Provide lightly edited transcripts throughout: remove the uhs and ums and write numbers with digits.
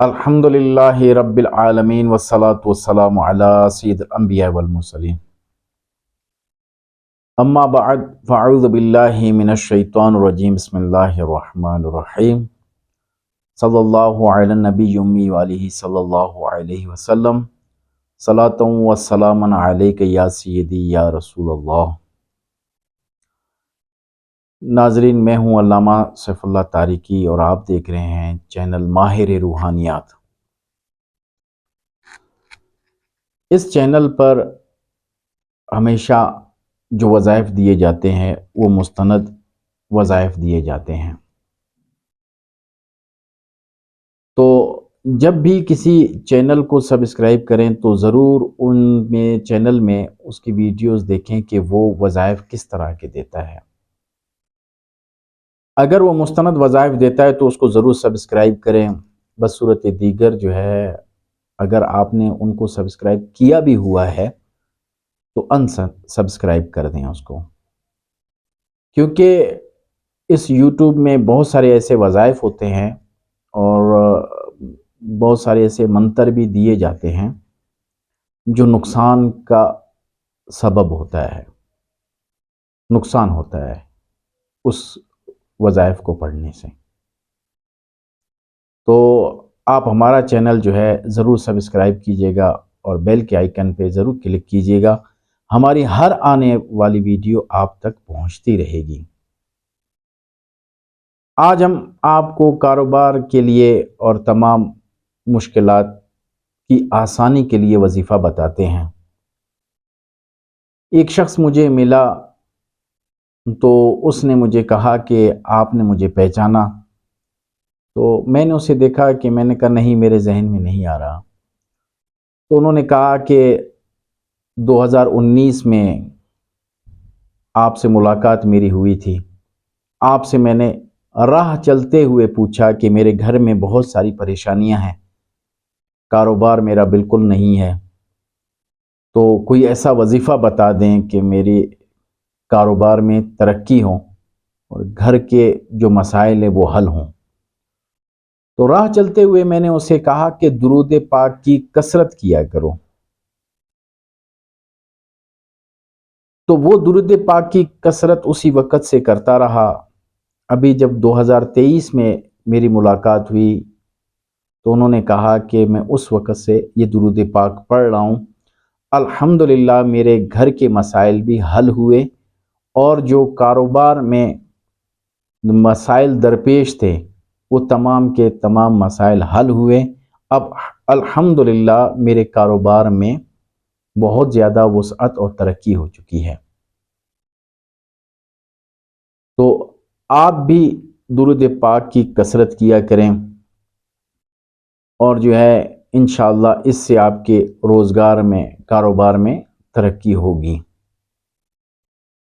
الحمدللہ رب العالمین والصلاة والسلام علی سید الانبیاء والمرسلین اما بعد فاعوذ باللہ من الشیطان الرجیم بسم اللہ الرحمن الرحیم صلی اللہ علی النبی امی وآلہ صلی اللہ علیہ وسلم صلاۃ و سلام علیک یا سیدی یا رسول اللہ۔ ناظرین، میں ہوں علامہ سیف اللہ تارکی اور آپ دیکھ رہے ہیں چینل ماہر روحانیات۔ اس چینل پر ہمیشہ جو وظائف دیے جاتے ہیں وہ مستند وظائف دیے جاتے ہیں، تو جب بھی کسی چینل کو سبسکرائب کریں تو ضرور ان چینل میں اس کی ویڈیوز دیکھیں کہ وہ وظائف کس طرح کے دیتا ہے۔ اگر وہ مستند وظائف دیتا ہے تو اس کو ضرور سبسکرائب کریں۔ بصورت دیگر جو ہے، اگر آپ نے ان کو سبسکرائب کیا بھی ہوا ہے تو سبسکرائب کر دیں اس کو، کیونکہ اس یوٹیوب میں بہت سارے ایسے وظائف ہوتے ہیں اور بہت سارے ایسے منتر بھی دیے جاتے ہیں جو نقصان کا سبب ہوتا ہے، نقصان ہوتا ہے اس وظائف کو پڑھنے سے۔ تو آپ ہمارا چینل جو ہے ضرور سبسکرائب کیجئے گا اور بیل کے آئیکن پہ ضرور کلک کیجئے گا، ہماری ہر آنے والی ویڈیو آپ تک پہنچتی رہے گی۔ آج ہم آپ کو کاروبار کے لیے اور تمام مشکلات کی آسانی کے لیے وظیفہ بتاتے ہیں۔ ایک شخص مجھے ملا تو اس نے مجھے کہا کہ آپ نے مجھے پہچانا، تو میں نے اسے دیکھا کہ میں نے کہا نہیں، میرے ذہن میں نہیں آ رہا۔ تو انہوں نے کہا کہ 2019 میں آپ سے ملاقات میری ہوئی تھی، آپ سے میں نے راہ چلتے ہوئے پوچھا کہ میرے گھر میں بہت ساری پریشانیاں ہیں، کاروبار میرا بالکل نہیں ہے، تو کوئی ایسا وظیفہ بتا دیں کہ میری کاروبار میں ترقی ہو اور گھر کے جو مسائل ہیں وہ حل ہوں۔ تو راہ چلتے ہوئے میں نے اسے کہا کہ درود پاک کی کثرت کیا کرو، تو وہ درود پاک کی کثرت اسی وقت سے کرتا رہا۔ ابھی جب 2023 میں میری ملاقات ہوئی تو انہوں نے کہا کہ میں اس وقت سے یہ درود پاک پڑھ رہا ہوں، الحمدللہ میرے گھر کے مسائل بھی حل ہوئے اور جو کاروبار میں مسائل درپیش تھے وہ تمام کے تمام مسائل حل ہوئے۔ اب الحمدللہ میرے کاروبار میں بہت زیادہ وسعت اور ترقی ہو چکی ہے۔ تو آپ بھی درود پاک کی کثرت کیا کریں اور جو ہے انشاءاللہ اس سے آپ کے روزگار میں، کاروبار میں ترقی ہوگی۔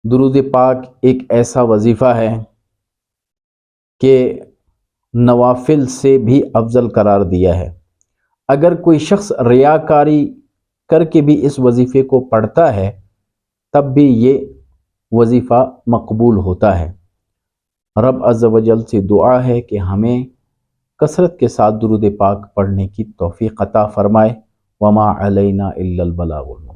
درود پاک ایک ایسا وظیفہ ہے کہ نوافل سے بھی افضل قرار دیا ہے۔ اگر کوئی شخص ریاکاری کر کے بھی اس وظیفے کو پڑھتا ہے تب بھی یہ وظیفہ مقبول ہوتا ہے۔ رب عز و جل سے دعا ہے کہ ہمیں کثرت کے ساتھ درود پاک پڑھنے کی توفیق عطا فرمائے۔ وما علینا الا البلاغ۔